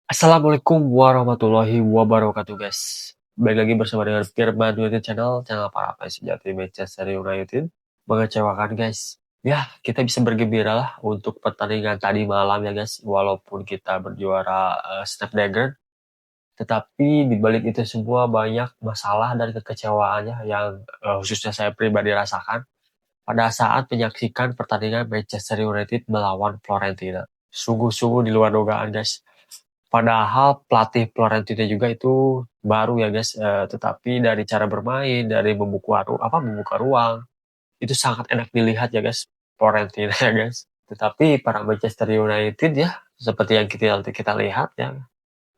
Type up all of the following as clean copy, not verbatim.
Assalamualaikum warahmatullahi wabarakatuh guys. Balik lagi bersama dengan Firman United channel para fans sejati Manchester United. Mengecewakan guys. Ya, kita bisa bergembira lah untuk pertandingan tadi malam ya guys. Walaupun kita berjuara Snapdragon. Tetapi di balik itu semua banyak masalah dan kekecewaannya yang khususnya saya pribadi rasakan pada saat menyaksikan pertandingan Manchester United melawan Fiorentina. Sungguh-sungguh di luar dugaan guys. Padahal pelatih Fiorentina juga itu baru ya guys, tetapi dari cara bermain, dari membuka ruang, itu sangat enak dilihat ya guys, Fiorentina ya guys. Tetapi para Manchester United ya, seperti yang kita lihat ya,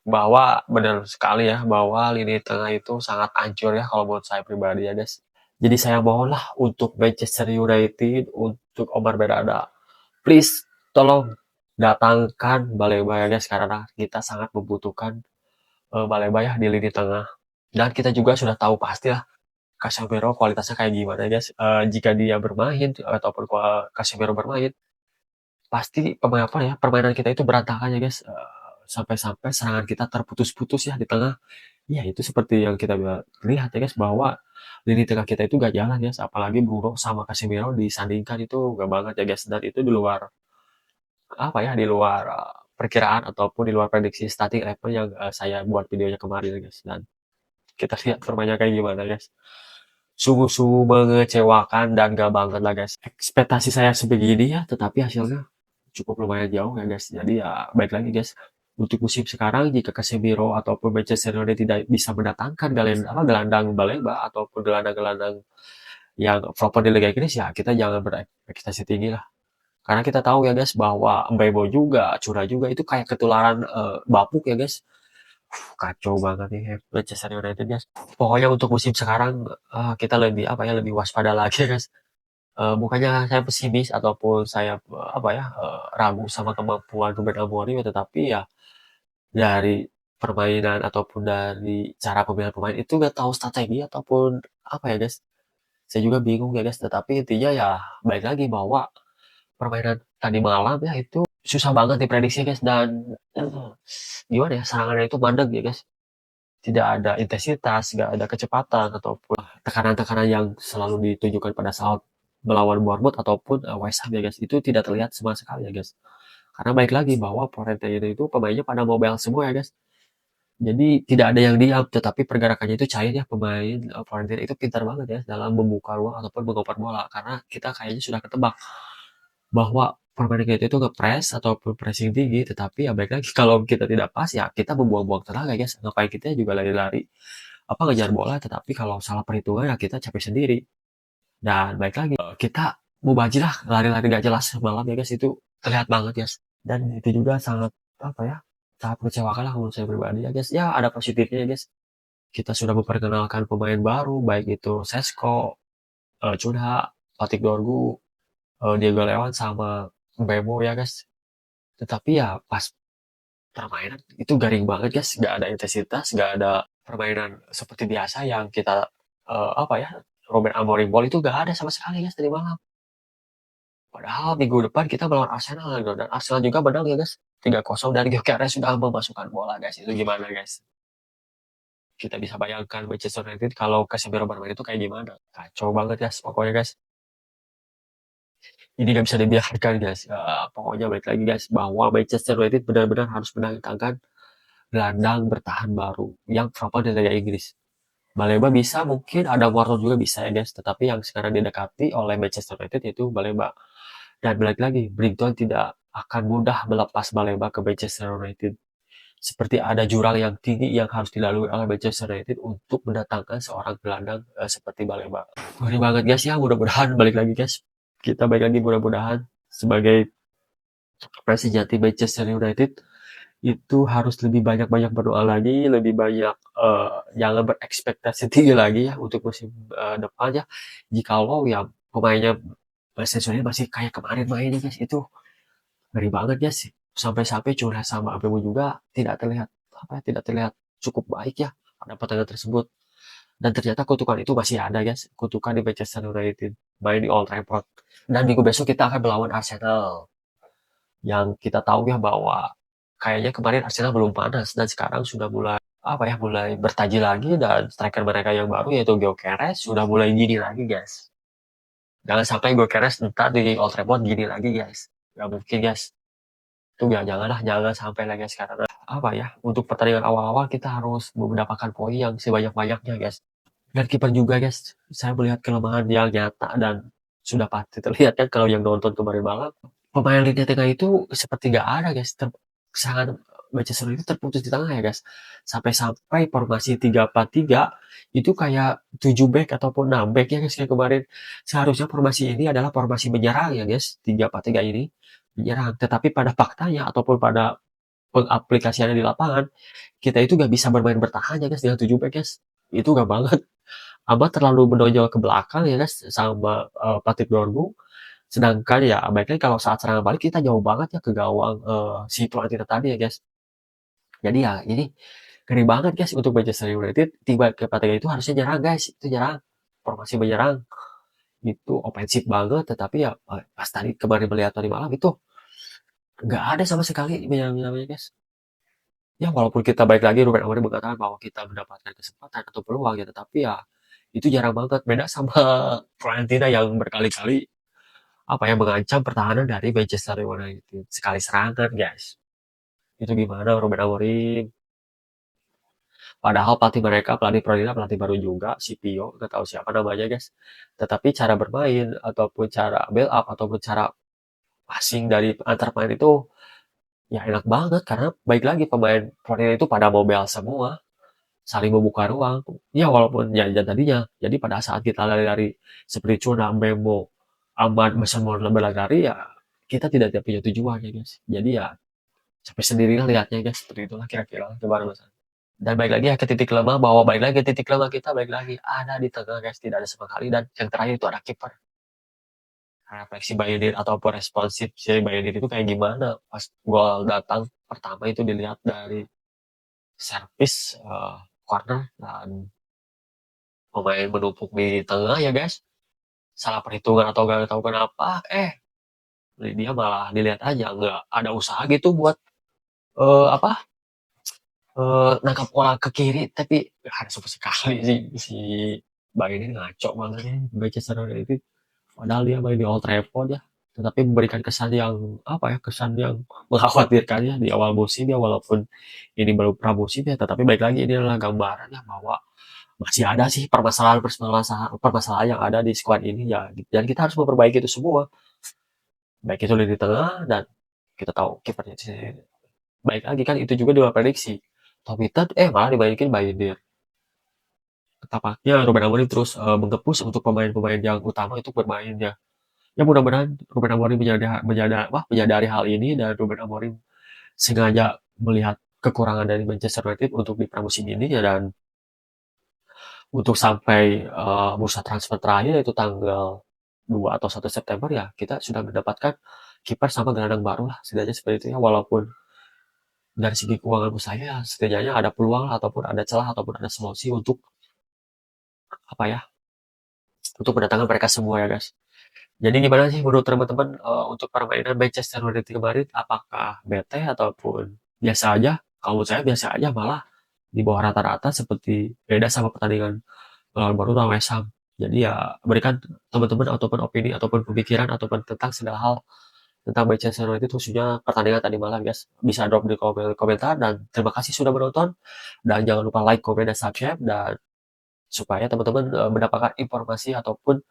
bahwa benar sekali ya, bahwa lini tengah itu sangat hancur ya kalau menurut saya pribadi ya guys. Jadi saya mohonlah untuk Manchester United, untuk Omar Berada, please tolong datangkan Baleba ya guys, karena kita sangat membutuhkan Baleba ya di lini tengah. Dan kita juga sudah tahu pasti lah Casemiro kualitasnya kayak gimana guys. Jika dia bermain ataupun Casemiro bermain, pasti permainan kita itu berantakan ya guys. Sampai-sampai serangan kita terputus-putus ya di tengah. Ya itu seperti yang kita lihat ya guys, bahwa lini tengah kita itu gak jalan ya, apalagi Bruno sama Casemiro disandingkan itu gak banget ya guys, dan itu di luar perkiraan ataupun di luar prediksi starting eleven yang saya buat videonya kemarin guys. Dan kita lihat permainnya kayak gimana guys, sungguh-sungguh mengecewakan dan gak banget lah guys. Ekspektasi saya sebegini ya, tetapi hasilnya cukup lumayan jauh ya guys. Jadi ya baik lagi guys, untuk musim sekarang jika Casemiro ataupun Manchester United tidak bisa mendatangkan gelandang Baleba ataupun gelandang-gelandang yang proper di Liga Inggris, ya kita jangan berekspektasi tinggi lah. Karena kita tahu ya guys, bahwa Mbemo juga, Curah juga itu kayak ketularan bapuk ya guys. Kacau banget nih Manchester United guys. Pokoknya untuk musim sekarang kita lebih waspada lagi guys. Bukannya saya pesimis ataupun saya ragu sama kemampuan Ruben Amorim, tetapi ya dari permainan ataupun dari cara pemilihan pemain itu nggak tahu strategi ataupun apa ya guys. Saya juga bingung ya guys. Tetapi intinya ya baik lagi bahwa permainan tadi malam ya itu susah banget diprediksi guys, dan gimana ya, serangannya itu mandek ya guys, tidak ada intensitas, nggak ada kecepatan ataupun tekanan-tekanan yang selalu ditunjukkan pada saat melawan Bournemouth ataupun West Ham ya guys, itu tidak terlihat sama sekali ya guys. Karena baik lagi bahwa Fiorentina itu pemainnya pada mobile semua ya guys, jadi tidak ada yang diam, tetapi pergerakannya itu cair ya. Pemain Fiorentina itu pintar banget ya dalam membuka ruang ataupun mengoper bola, karena kita kayaknya sudah ketebak bahwa permainan kita itu nge-press ataupun pressing tinggi, tetapi ya baik lagi kalau kita tidak pas ya kita membuang-buang tenaga guys. Ngapain kita juga lari-lari ngejar bola, tetapi kalau salah perhitungan ya kita capek sendiri. Dan baik lagi kita mubazir lah, lari-lari gak jelas malam ya guys, itu terlihat banget guys. Dan itu juga sangat sangat mengecewakan lah menurut saya pribadi ya guys. Ya ada positifnya ya guys, kita sudah memperkenalkan pemain baru, baik itu Sesko, Cunha, Patrick Dorgu, Diego Leon sama Mbemo ya guys. Tetapi ya pas permainan itu garing banget guys, nggak ada intensitas, nggak ada permainan seperti biasa yang kita Robert Amorim Ball itu nggak ada sama sekali guys tadi malam. Padahal minggu depan kita melawan Arsenal gitu, dan Arsenal juga menang ya guys 3-0, dan Gyökeres sudah memasukkan bola guys. Itu gimana guys? Kita bisa bayangkan Manchester United kalau Casemiro bermain itu kayak gimana. Kacau banget guys, pokoknya guys. Ini nggak bisa dibiarkan guys. Pokoknya balik lagi guys, bahwa Manchester United benar-benar harus mendatangkan gelandang bertahan baru yang proper di Liga Inggris. Baleba bisa, mungkin ada Wharton juga bisa ya guys, tetapi yang sekarang didekati oleh Manchester United itu Baleba. Dan balik lagi, Brighton tidak akan mudah melepas Baleba ke Manchester United. Seperti ada jurang yang tinggi yang harus dilalui oleh Manchester United untuk mendatangkan seorang gelandang seperti Baleba. Ngeri banget guys ya, mudah-mudahan balik lagi guys. Kita balik lagi mudah-mudahan sebagai fans sejati Manchester United itu harus lebih banyak-banyak berdoa lagi, lebih banyak jangan berekspektasi tinggi lagi ya untuk musim depan ya. Jikalau ya pemainnya Manchester United masih kayak kemarin mainnya guys, itu ngeri banget ya sih. Sampai-sampai Curah sama Abemu juga tidak terlihat cukup baik ya pada pertandingan tersebut. Dan ternyata kutukan itu masih ada guys, kutukan di Manchester United main di Old Trafford. Dan minggu besok kita akan melawan Arsenal, yang kita tahu ya bahwa kayaknya kemarin Arsenal belum panas dan sekarang sudah mulai apa ya, mulai bertaji lagi dan striker mereka yang baru yaitu Gyökeres sudah mulai gini lagi guys. Jangan sampai Gyökeres ntar di Old Trafford gini lagi guys. Gak mungkin guys. Itu ya janganlah, jangan sampai lagi guys, karena apa ya, untuk pertandingan awal-awal kita harus mendapatkan poin yang sebanyak-banyaknya guys. Dan kiper juga guys, saya melihat kelemahan yang nyata dan sudah pasti terlihat kan kalau yang nonton kemarin malam. Pemain lini tengah itu seperti gak ada guys. Sangat Manchester itu terputus di tengah ya guys. Sampai-sampai formasi 3-4-3 itu kayak 7 back ataupun 6 back ya guys kayak kemarin. Seharusnya formasi ini adalah formasi menyerang ya guys. 3-4-3 ini menyerang. Tetapi pada faktanya ataupun pada pengaplikasiannya di lapangan, kita itu gak bisa bermain bertahan ya guys dengan 7 back guys. Itu gak banget. Amat terlalu menonjol ke belakang ya guys sama Patrick Dorgu. Sedangkan ya baiknya kalau saat serangan balik kita jauh banget ya ke gawang si Fiorentina tadi ya guys. Jadi ya ini ngeri banget guys untuk Manchester United. Tiba ke Patrick itu harusnya nyerang guys. Itu nyerang. Formasi menyerang. Itu ofensif banget. Tetapi ya pas tadi kemarin melihat tadi malam itu nggak ada sama sekali namanya guys. Ya walaupun kita baik lagi Ruben Amorim mengatakan bahwa kita mendapatkan kesempatan atau peluang ya, tetapi ya itu jarang banget, beda sama Fiorentina yang berkali-kali apa yang mengancam pertahanan dari Manchester United sekali serangan guys. Itu gimana Ruben Amorim, padahal pelatih mereka, pelatih Fiorentina pelatih baru juga, si Pio nggak tahu siapa namanya guys, tetapi cara bermain ataupun cara build up ataupun cara passing dari antar pemain itu ya enak banget, karena baik lagi pemain Fiorentina itu pada mobile semua, saling membuka ruang. Ya walaupun ya tadinya, jadi pada saat kita lari-lari seperti Cuna, Memo, Ahmad bersama berlari ya kita tidak punya tujuan ya guys. Jadi ya sampai sendirilah lihatnya guys, seperti itulah kira-kira gimana mas. Dan baik lagi ya ke titik lemah, bahwa baik lagi ke titik lemah kita, baik lagi ada di tengah guys, tidak ada sama sekali. Dan yang terakhir itu ada kiper. Refleksi Bayern ataupun responsif si Bayern itu kayak gimana pas gol datang pertama itu dilihat dari servis corner dan pemain menumpuk di tengah ya guys, salah perhitungan atau gak tahu kenapa dia malah dilihat aja nggak ada usaha gitu buat apa nangkap bola ke kiri, tapi gak ada sama sekali sih si Bayern ini, ngaco banget ya Manchester United. Padahal dia main di Old Trafford ya, tetapi memberikan kesan yang apa ya, kesan yang mengkhawatirkan ya di awal musim ya, walaupun ini baru pramusim ya, tetapi baik lagi ini adalah gambaran ya bahwa masih ada sih permasalahan yang ada di squad ini ya, dan kita harus memperbaiki itu semua, baik itu lini tengah dan kita tahu kipernya sih. Baik lagi kan itu juga dua prediksi, Tomitan malah dibandingin Bayern. Tampaknya Ruben Amorim terus mengepus untuk pemain-pemain yang utama itu bermain ya. Ya mudah-mudahan Ruben Amorim menyadari hal ini, dan Ruben Amorim sengaja melihat kekurangan dari Manchester United untuk di pramusim ini ya, dan untuk sampai bursa transfer terakhir yaitu tanggal 2 atau 1 September ya, kita sudah mendapatkan kiper sama gelandang baru lah, setidaknya seperti itu ya. Walaupun dari segi keuangan saya setidaknya ada peluang ataupun ada celah ataupun ada solusi untuk apa ya, untuk mendatangkan mereka semua ya guys. Jadi gimana sih menurut teman-teman untuk permainan Manchester United kemarin? Apakah bete ataupun biasa aja? Kalau menurut saya biasa aja, malah di bawah rata-rata, seperti beda sama pertandingan baru lawan West Ham. Jadi ya berikan teman-teman ataupun opini ataupun pemikiran ataupun tentang segala hal tentang Manchester United khususnya pertandingan tadi malam guys. Bisa drop di komentar, dan terima kasih sudah menonton, dan jangan lupa like, komen, dan subscribe, dan supaya teman-teman mendapatkan informasi ataupun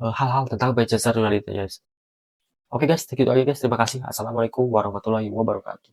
hal-hal tentang Manchester United guys. Oke guys, segitu aja guys. Terima kasih. Assalamualaikum warahmatullahi wabarakatuh.